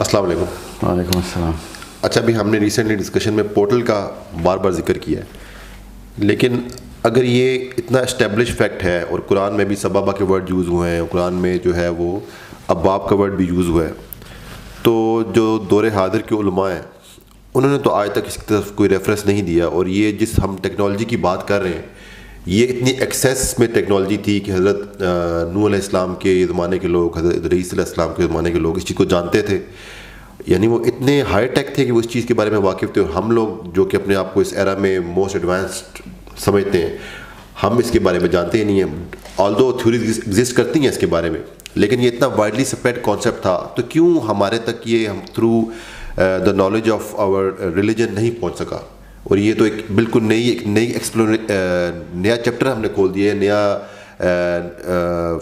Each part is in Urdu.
السلام علیکم. وعلیکم السلام. اچھا, ابھی ہم نے ریسنٹلی ڈسکشن میں پورٹل کا بار بار ذکر کیا ہے, لیکن اگر یہ اتنا اسٹیبلش فیکٹ ہے اور قرآن میں بھی سبابہ کے ورڈ یوز ہوئے ہیں, اور قرآن میں جو ہے وہ ابواب کا ورڈ بھی یوز ہوا ہے, تو جو دور حاضر کے علماء ہیں انہوں نے تو آج تک اس کی طرف کوئی ریفرنس نہیں دیا. اور یہ جس ہم ٹیکنالوجی کی بات کر رہے ہیں, یہ اتنی ایکسیس میں ٹیکنالوجی تھی کہ حضرت نوح علیہ السلام کے زمانے کے لوگ, حضرت ادریس علیہ السلام کے زمانے کے لوگ اس چیز کو جانتے تھے. یعنی وہ اتنے ہائی ٹیک تھے کہ وہ اس چیز کے بارے میں واقف تھے, اور ہم لوگ جو کہ اپنے آپ کو اس ایرا میں موسٹ ایڈوانسڈ سمجھتے ہیں, ہم اس کے بارے میں جانتے ہی نہیں ہیں. آلدو تھیوریز ایگزسٹ کرتی ہیں اس کے بارے میں, لیکن یہ اتنا وائڈلی اسپریڈ کانسیپٹ تھا, تو کیوں ہمارے تک یہ ہم through the knowledge of our religion نہیں پہنچ سکا. اور یہ تو ایک بالکل نئی نیا چیپٹر ہم نے کھول دیا ہے, نیا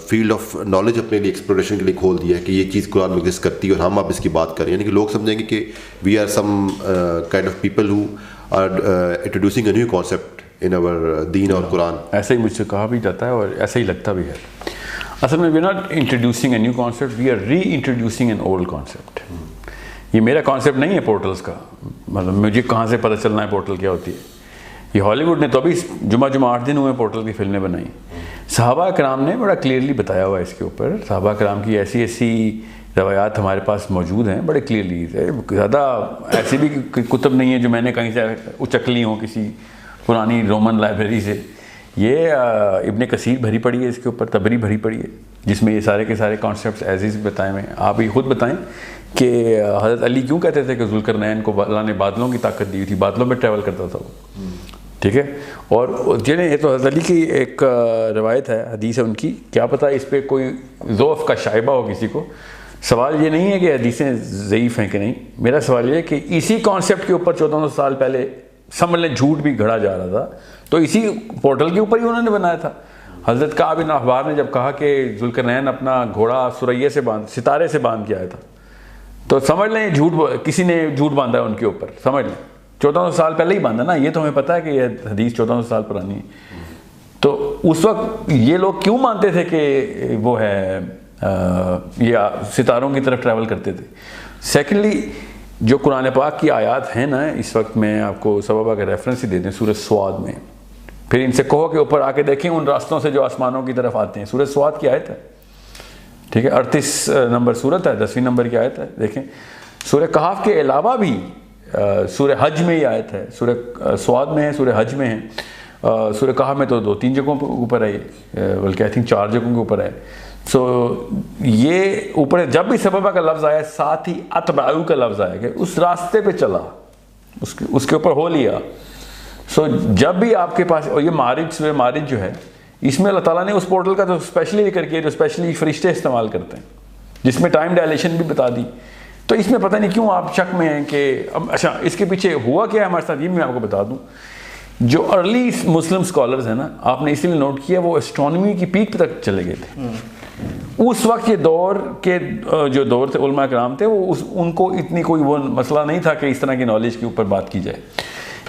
فیلڈ آف نالج اپنے لیے ایکسپلوریشن کے لیے کھول دیا ہے کہ یہ چیز قرآن میں ایگزسٹ کرتی ہے اور ہم اب اس کی بات کریں. یعنی کہ لوگ سمجھیں گے کہ we are some kind of people who are introducing a new concept in our دین اور قرآن. ایسا ہی مجھ سے کہا بھی جاتا ہے اور ایسا ہی لگتا بھی ہے. اصل میں we are not introducing a new concept, we are reintroducing an old concept. یہ میرا کانسیپٹ نہیں ہے پورٹلز کا, مطلب مجھے کہاں سے پتہ چلنا ہے پورٹل کیا ہوتی ہے. یہ ہالی ووڈ نے تو ابھی جمعہ 8 دن ہوئے پورٹل کی فلمیں بنائی. صحابہ کرام نے بڑا کلیئرلی بتایا ہوا ہے اس کے اوپر. صحابہ کرام کی ایسی روایات ہمارے پاس موجود ہیں بڑے کلیئرلی. زیادہ ایسی بھی کتب نہیں ہیں جو میں نے کہیں سے اچک لی ہوں کسی پرانی رومن لائبریری سے. یہ ابن کثیر بھری پڑی ہے اس کے اوپر, تبری بھری پڑی ہے, جس میں یہ سارے کے سارے کانسیپٹس ایز از بتائے ہوئے ہیں. آپ یہ خود بتائیں کہ حضرت علی کیوں کہتے تھے کہ ذوالقرنین کو اللہ نے بادلوں کی طاقت دی ہوئی تھی, بادلوں میں ٹریول کرتا تھا وہ, ٹھیک ہے. اور جنہیں یہ تو حضرت علی کی ایک روایت ہے, حدیث ہے ان کی, کیا پتہ اس پہ کوئی ضعف کا شائبہ ہو کسی کو. سوال یہ نہیں ہے کہ حدیثیں ضعیف ہیں کہ نہیں, میرا سوال یہ ہے کہ اسی کانسیپٹ کے اوپر 1400 سال پہلے سمجھ لیں جھوٹ بھی گھڑا جا رہا تھا, تو اسی پورٹل کے اوپر ہی انہوں نے بنایا تھا. حضرت کعب بن احبار نے جب کہا کہ ذوالقرنین اپنا گھوڑا سریہ سے ستارے سے باندھ کے آیا تھا, تو سمجھ لیں جھوٹ, کسی نے جھوٹ باندھا ہے ان کے اوپر, سمجھ لیں 1400 سال پہلے ہی باندھا نا. یہ تو ہمیں پتہ ہے کہ یہ حدیث 1400 سال پرانی ہے. تو اس وقت یہ لوگ کیوں مانتے تھے کہ وہ ہے یہ ستاروں کی طرف ٹریول کرتے تھے. سیکنڈلی جو قرآن پاک کی آیات ہیں نا, اس وقت میں آپ کو سبابہ کا ریفرنس ہی دے دیں سورہ سواد میں, پھر ان سے کہو کہ اوپر آ کے دیکھیں ان راستوں سے جو آسمانوں کی طرف آتے ہیں. سورہ سواد کی آیت ہے, ٹھیک ہے, 38 نمبر صورت ہے, 10ویں نمبر کی آیت ہے. دیکھیں سورہ کہف کے علاوہ بھی سورہ حج میں یہ آیت ہے, سورہ سواد میں ہے, سورہ حج میں ہے, سورہ کہف میں تو 2-3 جگہوں کے اوپر ہے, بلکہ آئی تھنک 4 جگہوں کے اوپر ہے. سو یہ اوپر جب بھی سببہ کا لفظ آیا, ساتھ ہی اتبعو کا لفظ آیا کہ اس راستے پہ چلا, اس کے اوپر ہو لیا. سو جب بھی آپ کے پاس, اور یہ معارج, سورہ معارج جو ہے, اس میں اللہ تعالیٰ نے اس پورٹل کا تو اسپیشلی ذکر کیا جو اسپیشلی فرشتے استعمال کرتے ہیں, جس میں ٹائم ڈائلیشن بھی بتا دی. تو اس میں پتہ نہیں کیوں آپ شک میں ہیں کہ اچھا اس کے پیچھے ہوا کیا ہے ہمارے ساتھ, یہ میں آپ کو بتا دوں. جو ارلی مسلم اسکالرز ہیں نا, آپ نے اسی لیے نوٹ کیا وہ اسٹرانومی کی پیک تک چلے گئے تھے. اس وقت یہ دور کے جو دور تھے علماء کرام تھے, وہ ان کو اتنی کوئی وہ مسئلہ نہیں تھا کہ اس طرح کی نالج کے اوپر بات کی جائے.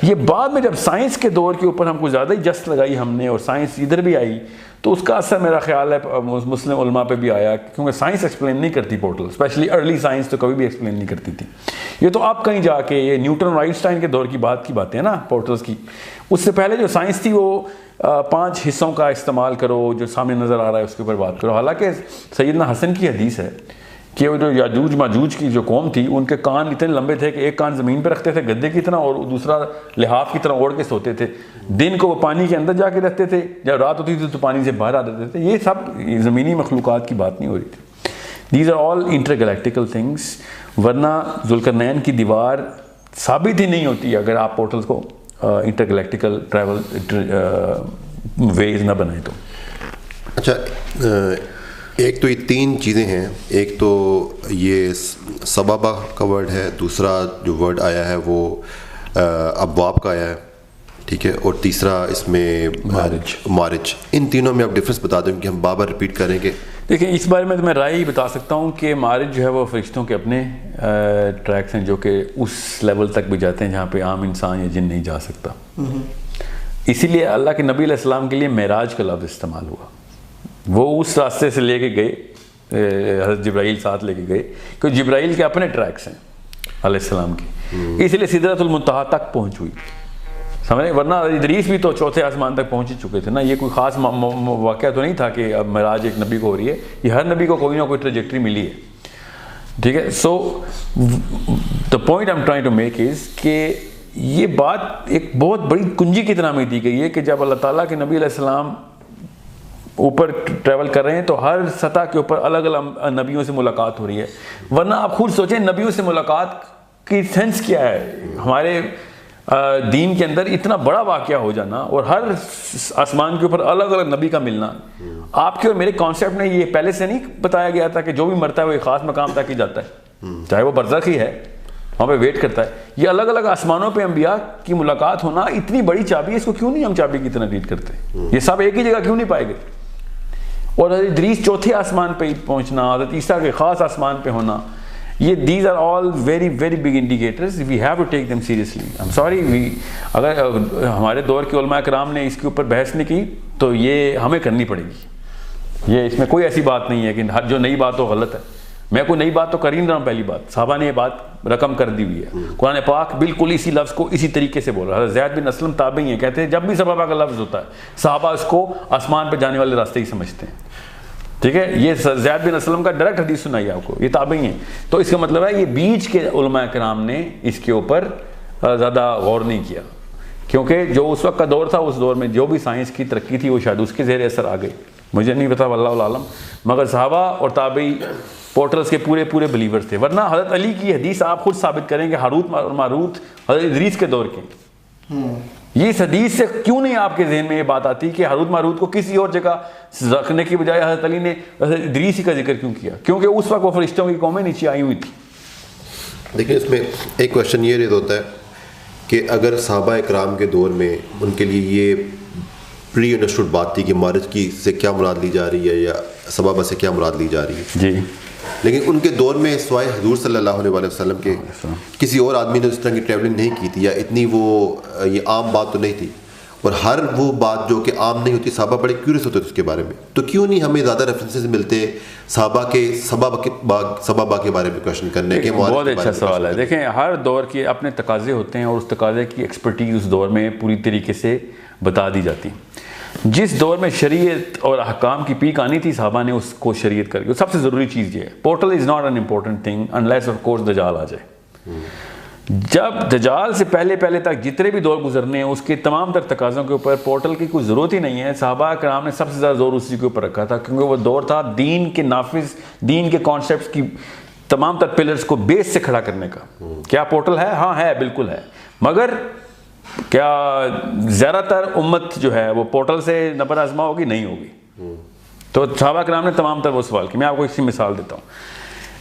یہ بعد میں جب سائنس کے دور کے اوپر ہم کو زیادہ ہی جست لگائی ہم نے, اور سائنس ادھر بھی آئی, تو اس کا اثر میرا خیال ہے مسلم علماء پہ بھی آیا, کیونکہ سائنس ایکسپلین نہیں کرتی پورٹل, اسپیشلی ارلی سائنس تو کبھی بھی ایکسپلین نہیں کرتی تھی. یہ تو آپ کہیں جا کے یہ نیوٹن اور آئنسٹائن کے دور کی باتیں ہیں نا پورٹلز کی. اس سے پہلے جو سائنس تھی وہ 5 حصوں کا استعمال کرو, جو سامنے نظر آ رہا ہے اس کے اوپر بات کرو. حالانکہ سیدنا حسن کی حدیث ہے کہ وہ جو یاجوج ماجوج کی جو قوم تھی, ان کے کان اتنے لمبے تھے کہ ایک کان زمین پہ رکھتے تھے گدے کی طرح, اور دوسرا لحاف کی طرح اوڑھ کے سوتے تھے. دن کو وہ پانی کے اندر جا کے رکھتے تھے, جب رات ہوتی تھی تو پانی سے باہر آ جاتے تھے. یہ سب زمینی مخلوقات کی بات نہیں ہو رہی تھی. These are all intergalactic things. ورنہ ذوالقرنین کی دیوار ثابت ہی نہیں ہوتی اگر آپ پورٹلز کو انٹر گلیکٹیکل ٹریول ویز نہ بنائیں تو. اچھا, ایک تو یہ 3 چیزیں ہیں. ایک تو یہ سبابہ کا ورڈ ہے, دوسرا جو ورڈ آیا ہے وہ ابواب کا آیا ہے, ٹھیک ہے, اور تیسرا اس میں مارج. ان تینوں میں آپ ڈفرینس بتا دیں کہ ہم بار بار ریپیٹ کریں گے. دیکھیں اس بارے میں تو میں رائے ہی بتا سکتا ہوں کہ مارج جو ہے وہ فرشتوں کے اپنے ٹریکس ہیں, جو کہ اس لیول تک بھی جاتے ہیں جہاں پہ عام انسان یا جن نہیں جا سکتا. اسی لیے اللہ کے نبی علیہ السلام کے لیے معراج کا لفظ استعمال ہوا. وہ اس راستے سے لے کے گئے حضرت جبرائیل ساتھ لے کے گئے، کیونکہ جبرائیل کے اپنے ٹریکس ہیں علیہ السلام کی، اس لیے سدرۃ المنتہا تک پہنچ ہوئی، سمجھے؟ ورنہ ادریس بھی تو چوتھے آسمان تک پہنچ چکے تھے نا، یہ کوئی خاص واقعہ تو نہیں تھا کہ اب معراج ایک نبی کو ہو رہی ہے، یہ ہر نبی کو کوئی نہ کوئی ٹریجیکٹری ملی ہے، ٹھیک ہے؟ So the point I am trying to make is کہ یہ بات ایک بہت بڑی کنجی کی طرح میں دی گئی ہے کہ جب اللہ تعالیٰ کے نبی علیہ السلام اوپر ٹریول کر رہے ہیں تو ہر سطح کے اوپر الگ الگ نبیوں سے ملاقات ہو رہی ہے، ورنہ آپ خود سوچیں نبیوں سے ملاقات کی سینس کیا ہے؟ ہمارے دین کے اندر اتنا بڑا واقعہ ہو جانا اور ہر آسمان کے اوپر الگ الگ نبی کا ملنا، آپ کے اور میرے کانسیپٹ میں یہ پہلے سے نہیں بتایا گیا تھا کہ جو بھی مرتا ہے وہ ایک خاص مقام تک ہی جاتا ہے، چاہے وہ برزخ ہی ہے، وہاں پہ ویٹ کرتا ہے۔ یہ الگ الگ آسمانوں پہ انبیاء کی ملاقات ہونا اتنی بڑی چابی ہے، اس کو کیوں نہیں ہم چابی کی طرح ٹریٹ کرتے؟ یہ سب ایک ہی جگہ کیوں نہیں پائے گئے؟ اور حضرت ادریس چوتھے آسمان پہ پہنچنا، حضرت عیسیٰ کے خاص آسمان پہ ہونا، یہ these are all very very big indicators, we have to take them seriously. I am sorry, اگر ہمارے دور کے علماء کرام نے اس کے اوپر بحث نہیں کی تو یہ ہمیں کرنی پڑے گی، یہ اس میں کوئی ایسی بات نہیں ہے کہ جو نئی بات ہو غلط ہے، میں کوئی نئی بات تو کر ہی نہیں رہا ہوں، پہلی بات صحابہ نے یہ بات رقم کر دی ہوئی ہے، قرآن پاک بالکل اسی لفظ کو اسی طریقے سے بول رہا ہے۔ حضرت زید بن اسلم تابعی ہیں، کہتے ہیں جب بھی صحابہ کا لفظ ہوتا ہے صحابہ اس کو آسمان پہ جانے والے راستے ہی سمجھتے ہیں، ٹھیک ہے؟ یہ زید بن اسلم کا ڈائریکٹ حدیث سنائی آپ کو، یہ تابعی ہیں، تو اس کا مطلب ہے یہ بیچ کے علماء کرام نے اس کے اوپر زیادہ غور نہیں کیا، کیونکہ جو اس وقت کا دور تھا، اس دور میں جو بھی سائنس کی ترقی تھی وہ شاید اس کے زیر اثر آ گئی، مجھے نہیں پتا واللہ عالم، مگر صحابہ اور تابعی پورٹلز کے پورے بلیورز تھے۔ ورنہ حضرت علی کی حدیث آپ خود ثابت کریں کہ ہاروت اور ماروت حضرت ادریس کے دور کے، یہ اس حدیث سے کیوں نہیں آپ کے ذہن میں یہ بات آتی کہ ہاروت ماروت کو کسی اور جگہ رکھنے کی بجائے حضرت علی نے حضرت ادریس ہی کا ذکر کیوں کیا؟ کیونکہ اس وقت وہ فرشتوں کی قومیں نیچے آئی ہوئی تھی۔ لیکن اس میں ایک کوشچن یہ رہتا ہوتا ہے کہ اگر صحابہ اکرام کے دور میں ان کے لیے یہ پری انڈرسٹوڈ بات تھی کہ معرج کی سے کیا مراد لی جا رہی ہے یا سبابہ سے کیا مراد لی جا رہی ہے، جی، لیکن ان کے دور میں سوائے حضور صلی اللہ علیہ وسلم کے کسی اور آدمی نے اس طرح کی ٹریولنگ نہیں کی تھی، یا اتنی وہ یہ عام بات تو نہیں تھی، اور ہر وہ بات جو کہ عام نہیں ہوتی صحابہ بڑے کیوریس ہوتے تھے اس کے بارے میں، تو کیوں نہیں ہمیں زیادہ ریفرنسز ملتے صحابہ کے سبابہ کے بارے میں کوشچن کرنے کے؟ بہت اچھا سوال ہے۔ دیکھیں ہر دور کے اپنے تقاضے ہوتے ہیں اور اس تقاضے کی ایکسپرٹیز اس دور میں پوری طریقے سے بتا دی جاتی۔ جس دور میں شریعت اور احکام کی پیک آنی تھی صحابہ نے اس کو شریعت کر کے، سب سے ضروری چیز یہ ہے، portal is not an important thing unless of course دجال آ جائے۔ جب دجال سے پہلے تک جتنے بھی دور گزرنے ہیں اس کے تمام تر تقاضوں کے اوپر پورٹل کی کوئی ضرورت ہی نہیں ہے۔ صحابہ کرام نے سب سے زیادہ زور اسی کے اوپر رکھا تھا، کیونکہ وہ دور تھا دین کے نافذ، دین کے کانسیپٹس کی تمام تر پلرز کو بیس سے کھڑا کرنے کا۔ کیا پورٹل ہے؟ ہاں ہے، بالکل ہے، مگر کیا زیادہ تر امت جو ہے وہ پورٹل سے نبر آزما ہوگی؟ نہیں ہوگی۔ تو صحابہ کرام نے تمام تر وہ سوال کیا۔ میں آپ کو اسی مثال دیتا ہوں،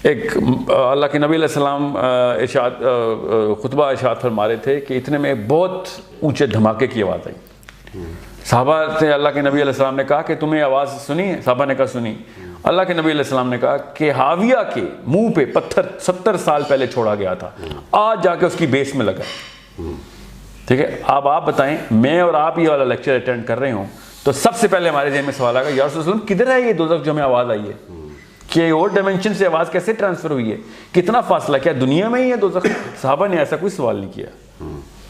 ایک اللہ کے نبی علیہ السلام خطبہ ارشاد فرما رہے تھے کہ اتنے میں بہت اونچے دھماکے کی آواز آئی۔ صحابہ سے اللہ کے نبی علیہ السلام نے کہا کہ تمہیں آواز سنی ہے؟ صحابہ نے کہا سنی۔ اللہ کے نبی علیہ السلام نے کہا کہ حاویہ کے منہ پہ پتھر 70 سال پہلے چھوڑا گیا تھا، آج جا کے اس کی بیس میں لگا۔ ٹھیک ہے، اب آپ بتائیں، میں اور آپ یہ والا لیکچر اٹینڈ کر رہے ہوں تو سب سے پہلے ہمارے ذہن میں سوال آئے گا، یا رسول اللہ کدھر ہے یہ دوزخ جو ہمیں آواز آئی ہے؟ کہ اور ڈائمینشن سے آواز کیسے ٹرانسفر ہوئی ہے؟ کتنا فاصلہ، کیا دنیا میں ہی ہے دوزخ؟ صحابہ نے ایسا کوئی سوال نہیں کیا۔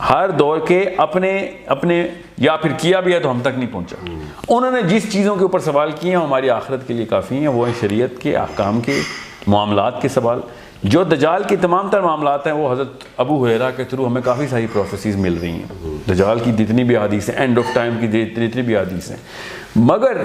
ہر دور کے اپنے یا پھر کیا بھی ہے تو ہم تک نہیں پہنچا۔ انہوں نے جس چیزوں کے اوپر سوال کیے ہیں ہماری آخرت کے لیے کافی ہیں، وہ ہیں شریعت کے احکام کے، معاملات کے سوال۔ جو دجال کی تمام تر معاملات ہیں وہ حضرت ابو ہریرہ کے تھرو ہمیں کافی ساری پروفیسیز مل رہی ہیں، دجال کی جتنی بھی احادیث ہیں، اینڈ آف ٹائم کی جتنی بھی احادیث ہیں۔ مگر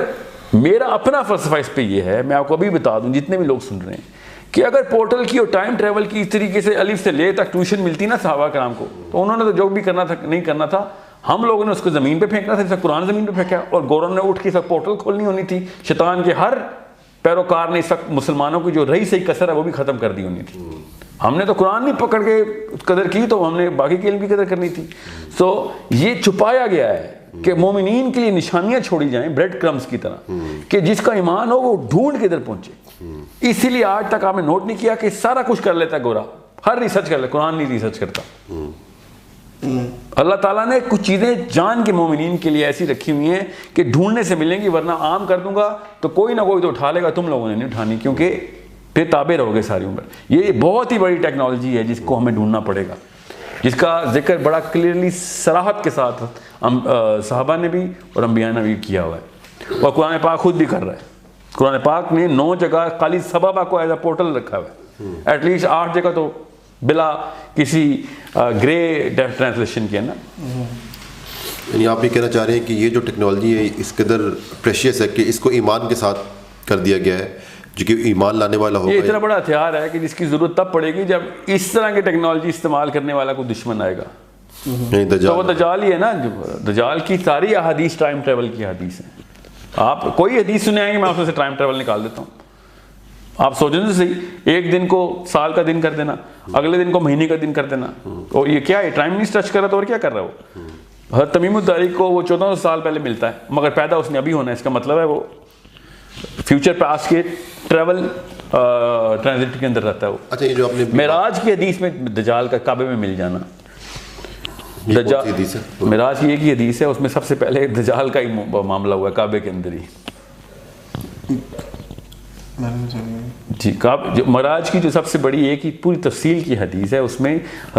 میرا اپنا فلسفہ اس پہ یہ ہے، میں آپ کو ابھی بتا دوں جتنے بھی لوگ سن رہے ہیں، کہ اگر پورٹل کی اور ٹائم ٹریول کی اس طریقے سے الف سے لے تک ٹیوشن ملتی نا صحابہ کرام کو، تو انہوں نے تو جو بھی کرنا تھا نہیں کرنا تھا، ہم لوگوں نے اس کو زمین پہ پھینکنا تھا، جیسے قرآن زمین پہ پھینکا، اور گورنر نے اٹھ کے سب پورٹل کھولنی ہونی تھی۔ شیطان کے ہر پیروکار نے اس وقت مسلمانوں کی جو رہی صحیح کسر ہے وہ بھی ختم کر دی ہونی تھی۔ ہم نے تو قرآن نہیں پکڑ کے قدر کی، تو ہم نے باقی کے علم کی قدر کرنی تھی۔ سو یہ چھپایا گیا ہے کہ مومنین کے لیے نشانیاں چھوڑی جائیں بریڈ کرمز کی طرح، کہ جس کا ایمان ہو وہ ڈھونڈ کے ادھر پہنچے۔ اسی لیے آج تک آپ نے نوٹ نہیں کیا کہ سارا کچھ کر لیتا ہے گورا، ہر ریسرچ کر لے، قرآن نہیں ریسرچ کرتا۔ اللہ تعالیٰ نے کچھ چیزیں جان کے مومنین کے لیے ایسی رکھی ہوئی ہیں کہ ڈھونڈنے سے ملیں گی، ورنہ عام کر دوں گا تو کوئی نہ کوئی تو اٹھا لے گا، تم لوگوں نے نہیں اٹھانی، کیونکہ پھر تابع رہو گے ساری عمر. یہ بہت ہی بڑی ٹیکنالوجی ہے جس کو ہمیں ڈھونڈنا پڑے گا، جس کا ذکر بڑا کلیئرلی صراحت کے ساتھ صحابہ نے بھی اور انبیاء نے بھی کیا ہوا ہے، اور قرآن پاک خود بھی کر رہا ہے. قرآن پاک نے 9 جگہ خالی سبابہ کو ایز اے پورٹل رکھا ہوا ہے، ایٹ لیسٹ 8 جگہ تو بلا کسی گرے ٹرانسلیشن کے نا. یعنی آپ یہ کہنا چاہ رہے ہیں کہ یہ جو ٹیکنالوجی ہے اس قدر پریشیس ہے کہ اس کو ایمان کے ساتھ کر دیا گیا ہے، جو کہ ایمان لانے والا ہوگا. یہ اتنا بڑا ہتھیار ہے کہ جس کی ضرورت تب پڑے گی جب اس طرح کی ٹیکنالوجی استعمال کرنے والا کوئی دشمن آئے گا. تو وہ دجال ہی ہے نا. دجال کی ساری احادیث ٹائم ٹریول کی حدیث ہیں. آپ کوئی حدیث سنے آئیں گے میں آپ میں سے ٹائم ٹریول نکال دیتا ہوں. آپ سوچیں تو صحیح، ایک دن کو سال کا دن کر دینا، اگلے دن کو مہینے کا دن کر دینا، اور یہ کیا ہے؟ ٹائم نہیں ٹچ کر رہا تو اور کیا کر رہا ہے وہ؟ حضرت تمیم الداری کو وہ 1400 سال پہلے ملتا ہے، مگر پیدا اس نے ابھی ہونا ہے. اس کا مطلب ہے وہ فیوچر پاسٹ کے ٹریول ٹرانزٹ کے اندر رہتا ہے وہ. اچھا، یہ جو آپ نے معراج کی حدیث میں دجال کا کعبے میں مل جانا، معراج کی ایک ہی حدیث ہے، اس میں سب سے پہلے دجال کا ہی معاملہ ہوا ہے کعبے کے اندر ہی. جی، معراج کی جو سب سے بڑی ایک ہی پوری تفصیل کی حدیث ہے، اس میں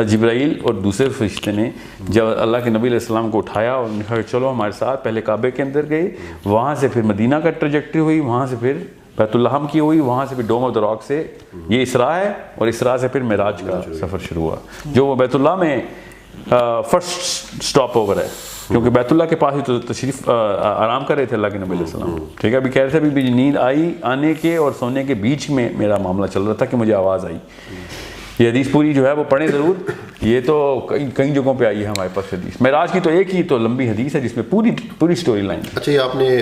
جبرائیل اور دوسرے فرشتے نے جب اللہ کے نبی علیہ السلام کو اٹھایا اور کہا چلو ہمارے ساتھ، پہلے کعبے کے اندر گئے، وہاں سے پھر مدینہ کا ٹریجیکٹری ہوئی، وہاں سے پھر بیت الحم کی ہوئی، وہاں سے پھر ڈوم آف دا راک سے یہ اسراء ہے، اور اسراء سے پھر معراج کا سفر شروع ہوا، جو وہ بیت اللہ میں فرسٹ سٹاپ اوور ہے، کیونکہ بیت اللہ کے پاس ہی تو تشریف آرام کر رہے تھے اللہ کے نبی علیہ السلام. ٹھیک ہے، ابھی کہہ رہے تھے ابھی نیند آئی، آنے کے اور سونے کے بیچ میں میرا معاملہ چل رہا تھا کہ مجھے آواز آئی. یہ حدیث پوری جو ہے وہ پڑھیں ضرور، یہ تو کئی جگہوں پہ آئی ہے ہمارے پاس حدیث. معراج کی تو ایک ہی تو لمبی حدیث ہے جس میں پوری سٹوری لائن. اچھا، یہ آپ نے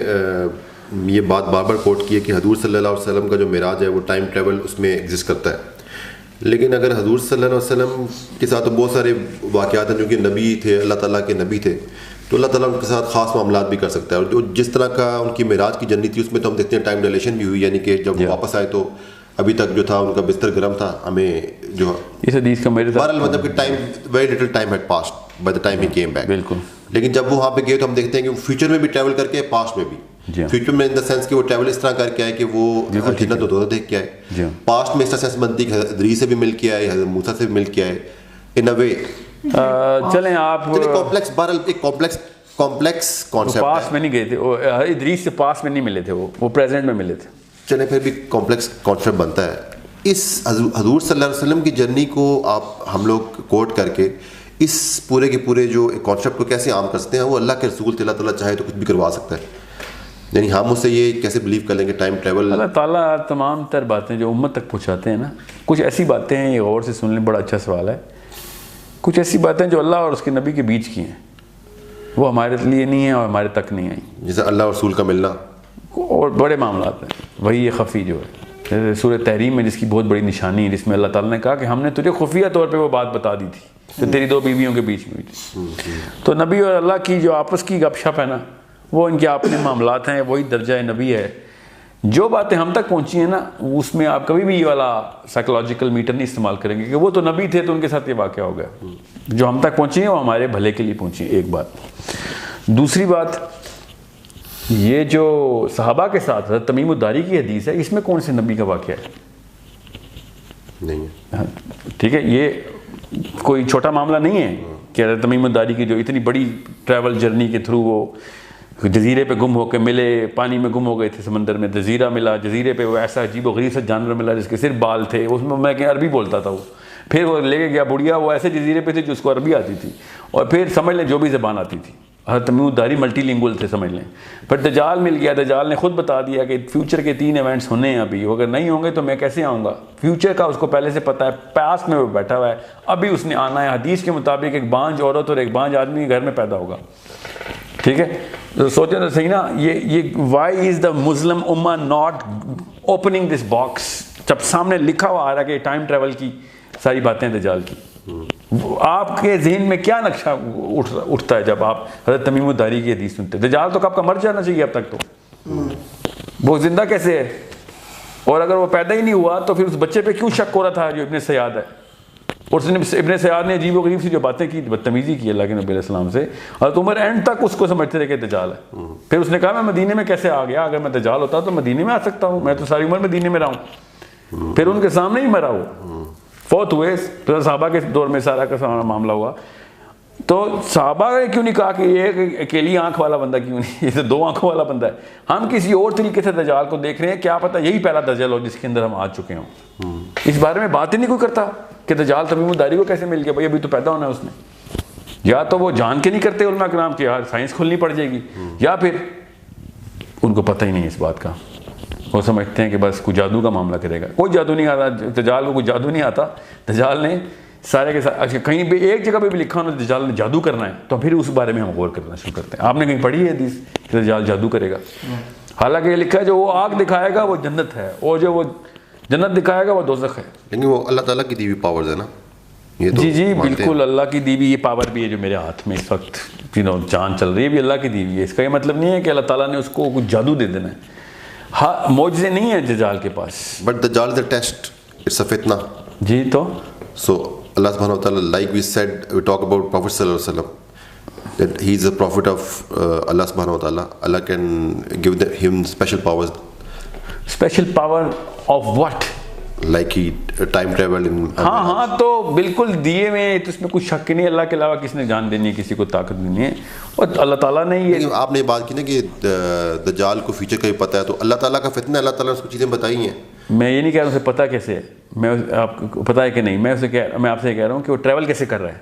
یہ بات بار بار کوٹ کی ہے کہ حضور صلی اللہ علیہ وسلم کا جو معراج ہے وہ ٹائم ٹریول اس میں ایگزسٹ کرتا ہے، لیکن اگر حضور صلی اللہ علیہ وسلم کے ساتھ تو بہت سارے واقعات ہیں، جو کہ نبی تھے، اللہ تعالیٰ کے نبی تھے، تو اللہ تعالیٰ ان کے ساتھ خاص معاملات بھی کر سکتا ہے. اور جو جس طرح کا ان کی معراج کی جرنی تھی اس میں تو ہم دیکھتے ہیں ٹائم ڈیلیشن بھی ہوئی، یعنی کہ جب وہ واپس آئے تو ابھی تک جو تھا ان کا بستر گرم تھا. ہمیں جو اس حدیث کا بہرحال مطلب کہ time very little time had passed by the time he came back. بالکل. لیکن جب وہ وہاں پہ گئے تو ہم دیکھتے ہیں کہ فیوچر میں بھی ٹریول کر کے پاسٹ میں بھی. فیوچر میں ان دا سینس کہ وہ ٹریول اس طرح کر کے آئے کہ وہ جنت و دوزخ دیکھ کے آئے. پاسٹ میں اس طرح سینس بنتی کہ حضرت ادریس سے بھی مل کے آئے، حضرت موسیٰ سے بھی مل کے آئے. ان اے وے چلیں آپ کمپلیکس، بہرحال ایک کمپلیکس کانسیپٹ. پاس میں نہیں گئے تھے وہ، ادریس سے پاس میں نہیں ملے تھے، وہ پریزنٹ میں ملے تھے. چلیں پھر بھی کمپلیکس کانسیپٹ بنتا ہے. اس حضور صلی اللہ علیہ وسلم کی جرنی کو ہم لوگ کوٹ کر کے اس پورے کے پورے جو کانسیپٹ کو کیسے عام کر سکتے ہیں؟ وہ اللہ کے رسول اللہ تعالیٰ چاہے تو کچھ بھی کروا سکتا ہے. یعنی ہم اس سے یہ کیسے بلیو کر لیں گے ٹائم ٹریول؟ اللہ تعالیٰ تمام تر باتیں جو امت تک پہنچاتے ہیں نا، کچھ ایسی باتیں ہیں، یہ غور سے سن لیں، بڑا اچھا سوال ہے. کچھ ایسی باتیں جو اللہ اور اس کے نبی کے بیچ کی ہیں، وہ ہمارے لیے نہیں ہیں اور ہمارے تک نہیں آئیں. جیسے اللہ اور رسول کا ملنا اور بڑے معاملات ہیں. وہی یہ خفی جو ہے سورہ تحریم میں جس کی بہت بڑی نشانی ہے، جس میں اللہ تعالیٰ نے کہا کہ ہم نے تجھے خفیہ طور پہ وہ بات بتا دی تھی تو تیری 2 بیویوں کے بیچ میں ہوئی تھی. تو نبی اور اللہ کی جو آپس کی گپ شپ ہے نا، وہ ان کے اپنے معاملات ہیں، وہی درجہ نبی ہے. جو باتیں ہم تک پہنچی ہیں نا، اس میں آپ کبھی بھی یہ والا سائیکولوجیکل میٹر نہیں استعمال کریں گے کہ وہ تو نبی تھے تو ان کے ساتھ یہ واقعہ ہو گیا. جو ہم تک پہنچی ہیں وہ ہمارے بھلے کے لیے پہنچی. ایک بات. دوسری بات، یہ جو صحابہ کے ساتھ حضرت تمیم الداری کی حدیث ہے، اس میں کون سے نبی کا واقعہ ہے؟ نہیں ہے. ٹھیک ہے، یہ کوئی چھوٹا معاملہ نہیں ہے کہ حضرت تمیم الداری کی جو اتنی بڑی ٹریول جرنی کے تھرو وہ جزیرے پہ گم ہو کے ملے، پانی میں گم ہو گئے تھے، سمندر میں جزیرہ ملا، جزیرے پہ وہ ایسا عجیب و غریب سا جانور ملا جس کے صرف بال تھے، اس میں کہ عربی بولتا تھا وہ. پھر وہ لے کے گیا بڑھیا، وہ ایسے جزیرے پہ تھے جو اس کو عربی آتی تھی، اور پھر سمجھ لیں جو بھی زبان آتی تھی. حضرت تمیم الداری ملٹی لینگول تھے سمجھ لیں. پھر دجال مل گیا، دجال نے خود بتا دیا کہ فیوچر کے 3 ایونٹس ہونے ہیں ابھی، اگر نہیں ہوں گے تو میں کیسے آؤں گا. فیوچر کا اس کو پہلے سے پتہ ہے، پاسٹ میں وہ بیٹھا ہوا ہے، ابھی اس نے آنا ہے. حدیث کے مطابق ایک بانج عورت اور ایک بانج آدمی گھر میں پیدا ہوگا. ٹھیک ہے، تو سوچیں تو صحیح نا، یہ وائی از دا مسلم امہ ناٹ اوپننگ دس باکس؟ جب سامنے لکھا ہوا آ رہا کہ ٹائم ٹریول کی ساری باتیں دجال کی، آپ کے ذہن میں کیا نقشہ اٹھتا ہے جب آپ حضرت تمیم الداری کی حدیث سنتے؟ دجال تو کب کا مر جانا چاہیے اب تک، تو وہ زندہ کیسے ہے؟ اور اگر وہ پیدا ہی نہیں ہوا تو پھر اس بچے پہ کیوں شک ہو رہا تھا جو ابن سیاد ہے؟ اور اس نے ابن سیاد نے عجیب و غریب سی جو باتیں کی, بدتمیزی کی اللہ کے نبی علیہ السلام سے, اور عمر اینڈ تک اس کو سمجھتے رہے کہ دجال ہے. پھر اس نے کہا میں مدینے میں کیسے آ گیا, اگر میں دجال ہوتا تو مدینے میں آ سکتا ہوں, میں تو ساری عمر مدینے میں رہا ہوں. پھر ان کے سامنے ہی مرا, وہ فوت ہوئے. پھر صحابہ کے دور میں سارا کا سارا معاملہ ہوا. تو صحابہ نے کیوں نہیں کہا کہ یہ اکیلی آنکھ والا بندہ کیوں نہیں, یہ تو 2 آنکھوں والا بندہ ہے, ہم کسی اور طریقے سے دجال کو دیکھ رہے ہیں, کیا پتہ یہی پہلا دجال ہو جس کے اندر ہم آ چکے ہوں. اس بارے میں بات ہی نہیں کوئی کرتا کہ دجال تمیم الداری کو کیسے مل گیا, بھائی ابھی تو پیدا ہونا ہے اس نے. یا تو وہ جان کے نہیں کرتے علماء کرام کہ یار سائنس کھلنی پڑ جائے گی, یا پھر ان کو پتہ ہی نہیں اس بات کا, وہ سمجھتے ہیں کہ بس کوئی جادو کا معاملہ کرے گا. کوئی جادو نہیں آتا دجال کو, کوئی جادو نہیں آتا. دجال نے سارے کے ساتھ کہیں بھی ایک جگہ پہ بھی لکھا ہونا دجال نے جادو کرنا ہے, تو پھر اس بارے میں ہم غور کرنا شروع کرتے ہیں. آپ نے کہیں پڑھی ہے حدیث کہ دجال جادو کرے گا؟ حالانکہ یہ لکھا ہے جو وہ آگ دکھائے گا وہ جنت ہے, اور جو وہ جنت دکھائے گا وہ دوزخ ہے. یعنی وہ اللہ تعالیٰ کی دی ہوئی پاورز ہے نا. جی جی بالکل, اللہ کی دی ہوئی یہ پاور بھی ہے جو میرے ہاتھ میں اس وقت جان چل رہی ہے, بھی اللہ کی دی ہوئی ہے. اس کا یہ مطلب نہیں ہے کہ اللہ تعالیٰ نے اس کو کچھ جادو دے دینا ہے. ہاں معجزے نہیں ہیں دجال کے پاس. بٹ دجال از اے ٹیسٹ, اٹس اے فتنہ. جی تو سو اللہ سبحانہ وتعالی, like we said, we talk about Prophet sallallahu alaihi wasallam, that he is a prophet of Allah subhanahu wa ta'ala. Allah can give him special powers. Special power of what? Like he time travel in. ہاں تو بالکل دیے ہوئے, تو اس میں کوئی شک نہیں. اللہ کے علاوہ کس نے جان دینی ہے, کسی کو طاقت دینی ہے, اور اللہ تعالیٰ نے یہ. آپ نے بات کی نا کہ دجال کو فیوچر کا بھی پتہ ہے, تو اللہ تعالیٰ کا فتنہ, اللہ تعالیٰ نے اس کو چیزیں بتائی ہیں. میں یہ نہیں کہہ رہا ہوں اسے پتہ کیسے ہے, میں آپ کو پتہ ہے کہ نہیں, میں آپ سے کہہ رہا ہوں کہ وہ ٹریول کیسے کر رہا ہے.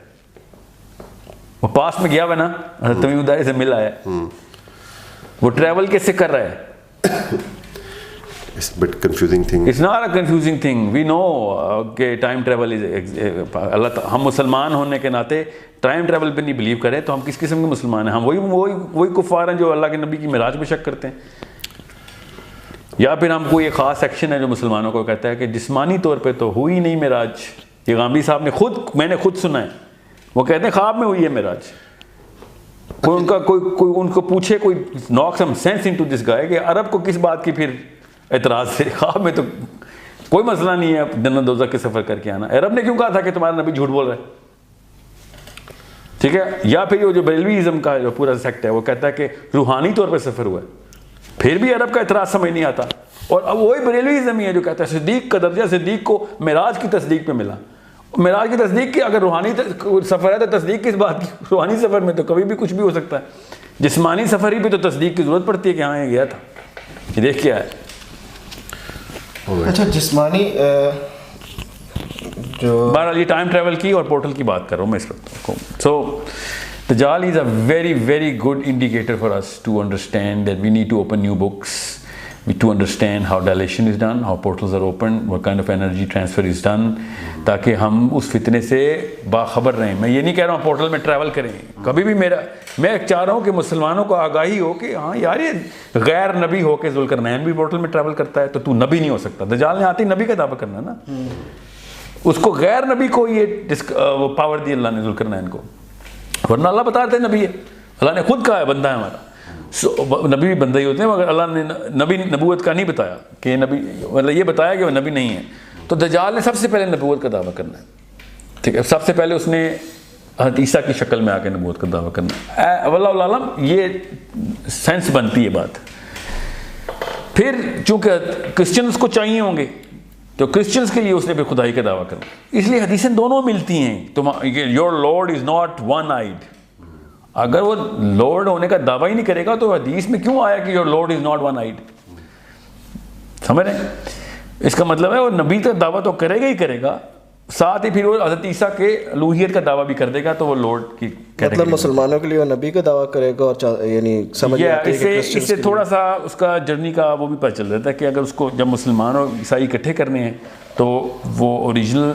وہ پاس میں گیا ہوا نا, تمیم الداری سے مل آیا, وہ ٹریول کیسے کر رہا ہے. It's a bit confusing thing. It's not a confusing thing. We know کہ ٹائم ٹریول از, ہم مسلمان ہونے کے ناطے ٹائم ٹریول پہ نہیں بلیو کریں تو ہم کس قسم کے مسلمان ہیں؟ ہم وہی کفار ہیں جو اللہ کے نبی کی معراج پہ شک کرتے ہیں. یا پھر ہم کوئی ایک خاص سیکشن ہے جو مسلمانوں کو کہتا ہے کہ جسمانی طور پہ تو ہوئی نہیں معراج. یہ غامدی صاحب نے میں نے خود سنا ہے, وہ کہتے ہیں خواب میں ہوئی ہے معراج. کوئی ان کو پوچھے, کوئی knock some sense into this guy کہ عرب کو کس بات کی پھر اعتراض سے, خواب میں تو کوئی مسئلہ نہیں ہے جنت دوزخ کے سفر کر کے آنا. عرب نے کیوں کہا تھا کہ تمہارا نبی جھوٹ بول رہا ہے؟ ٹھیک ہے. یا پھر وہ جو بریلویزم کا جو پورا سیکٹ ہے وہ کہتا ہے کہ روحانی طور پہ سفر ہوا ہے, پھر بھی عرب کا اعتراض سمجھ نہیں آتا. اور اب وہی بریلویزم ہی ہے جو کہتا ہے صدیق کا درجہ صدیق کو معراج کی تصدیق پہ ملا. معراج کی تصدیق کی اگر روحانی سفر ہے تو تصدیق کس بات کی؟ روحانی سفر میں تو کبھی بھی کچھ بھی ہو سکتا ہے. جسمانی سفر ہی پہ تو تصدیق کی ضرورت پڑتی ہے کہ ہاں یہ گیا تھا, یہ دیکھ کیا ہے. اچھا جسمانی جو بہرحال یہ ٹائم ٹریول کی اور پورٹل کی بات کر رہا ہوں میں اس وقت. سو دجال is a very very good indicator for us to understand that we need to open new books, to understand how dilation is done, how portals are opened, what kind of energy transfer is done, تاکہ ہم اس فتنے سے باخبر رہیں. میں یہ نہیں کہہ رہا ہوں پورٹل میں ٹریول کریں کبھی بھی, میں چاہ رہا ہوں کہ مسلمانوں کو آگاہی ہو کہ ہاں یار یہ غیر نبی ہو کے ذوالقرنین بھی پورٹل میں ٹریول کرتا ہے, تو نبی نہیں ہو سکتا. دجال نے آتے ہی نبی کا دعویٰ کرنا ہے نا, اس کو غیر نبی کو یہ وہ پاور دی اللہ نے ذوالقرنین کو, ورنہ اللہ بتا رہتے ہیں نبی ہے. اللہ نے خود کہا ہے بندہ ہے ہمارا. نبی بھی بندہ ہی ہوتے ہیں, مگر اللہ نے نبی نبوت کا نہیں بتایا کہ نبی, مطلب یہ بتایا کہ وہ نبی نہیں ہے. تو دجال نے سب سے پہلے نبوت کا دعویٰ کرنا ہے. ٹھیک ہے, سب سے پہلے اس نے حضرت عیسیٰ کی شکل میں آ کے نبوت کا دعویٰ کرنا ہے. واللہ عالم یہ سینس بنتی ہے بات. پھر چونکہ کرسچنس کو چاہیے ہوں گے تو کرسچنس کے لیے اس نے پھر خدائی کا دعویٰ کرنا. اس لیے حدیثیں دونوں ملتی ہیں. Your lord is not one eyed. اگر وہ لارڈ ہونے کا دعویٰ ہی نہیں کرے گا تو حدیث میں کیوں آیا کہ your lord is not one eyed? سمجھ رہے ہیں؟ اس کا مطلب ہے وہ نبی کا دعویٰ تو کرے گا ہی کرے گا, ساتھ ہی پھر وہ حضرت عیسیٰ کے الوہیت کا دعویٰ بھی کر دے گا, تو وہ لارڈ کی مطلب مسلمانوں کے لیے وہ نبی کا دعویٰ کرے گا. اور یعنی سمجھ اس سے تھوڑا سا اس کا جرنی کا وہ بھی پتہ چل رہتا ہے کہ اگر اس کو جب مسلمان اور عیسائی اکٹھے کرنے ہیں تو وہ اوریجنل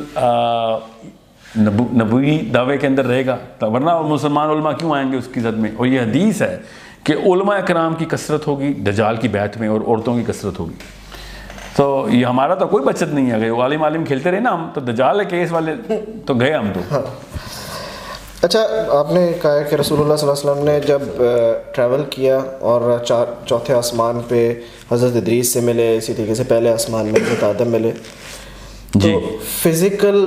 نبوی دعوے کے اندر رہے گا, ورنہ مسلمان علماء کیوں آئیں گے اس کی زد میں. اور یہ حدیث ہے کہ علماء کرام کی کثرت ہوگی دجال کی بیعت میں, اور عورتوں کی کثرت ہوگی. تو یہ ہمارا تو کوئی بچت نہیں ہے. اگر عالم کھیلتے رہے نا ہم, تو دجال کیس والے تو گئے ہم تو. اچھا آپ نے کہا کہ رسول اللہ صلی اللہ علیہ وسلم نے جب ٹریول کیا اور چوتھے آسمان پہ حضرت ادریس سے ملے, اسی طریقے سے پہلے آسمان میں حضرت آدم ملے, تو physical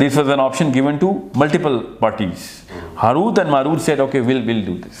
This was an option given to multiple parties. Harut and Marut said, okay, we'll do this.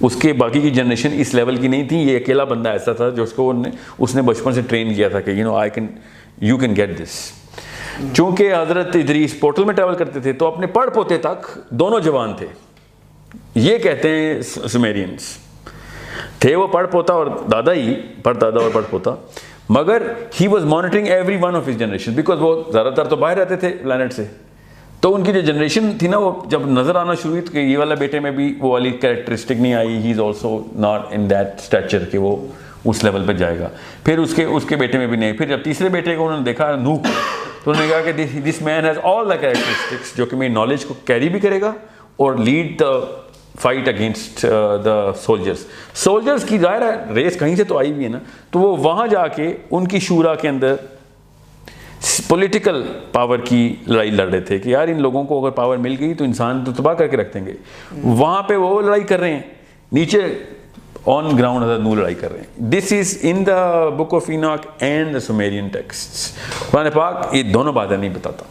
اس کے باقی کی جنریشن اس لیول کی نہیں تھی, یہ اکیلا بندہ ایسا تھا جو اس نے بچپن سے ٹرین کیا تھا کہ یو کین گیٹ دس. چونکہ حضرت ادریس پورٹل میں ٹریول کرتے تھے تو اپنے پڑ پوتے تک دونوں جوان تھے. یہ کہتے ہیں سومیرینس تھے وہ پڑ پوتا اور دادا ہی, پڑ دادا اور پڑ پوتا, مگر he was monitoring every one of his generation because وہ زیادہ تر تو باہر رہتے تھے پلانٹ سے. تو ان کی جو جنریشن تھی نا وہ جب نظر آنا شروع ہوئی تو کہ یہ والا بیٹے میں بھی وہ والی کریکٹرسٹک نہیں آئی, he is also not in that stature کہ وہ اس لیول پہ جائے گا. پھر اس کے بیٹے میں بھی نہیں. پھر جب تیسرے بیٹے کو انہوں نے دیکھا نوح, تو انہوں نے کہا کہ دس مین ہیز آل دا کریکٹرسٹکس جو کہ میری نالج کو کیری بھی کرے گا اور lead the fight against the soldiers کی ظاہر ہے ریس کہیں سے تو آئی بھی ہے نا. تو وہ وہاں جا کے ان کی شورا کے اندر پولیٹیکل پاور کی لڑائی لڑ رہے تھے کہ یار ان لوگوں کو اگر پاور مل گئی تو انسان تو تباہ کر کے رکھ دیں گے. وہاں پہ وہ لڑائی کر رہے ہیں, نیچے آن گراؤنڈ حضرت نوح لڑائی کر رہے ہیں. This is in the book of Enoch and the Sumerian texts. قرآن پاک یہ دونوں باتیں نہیں بتاتا.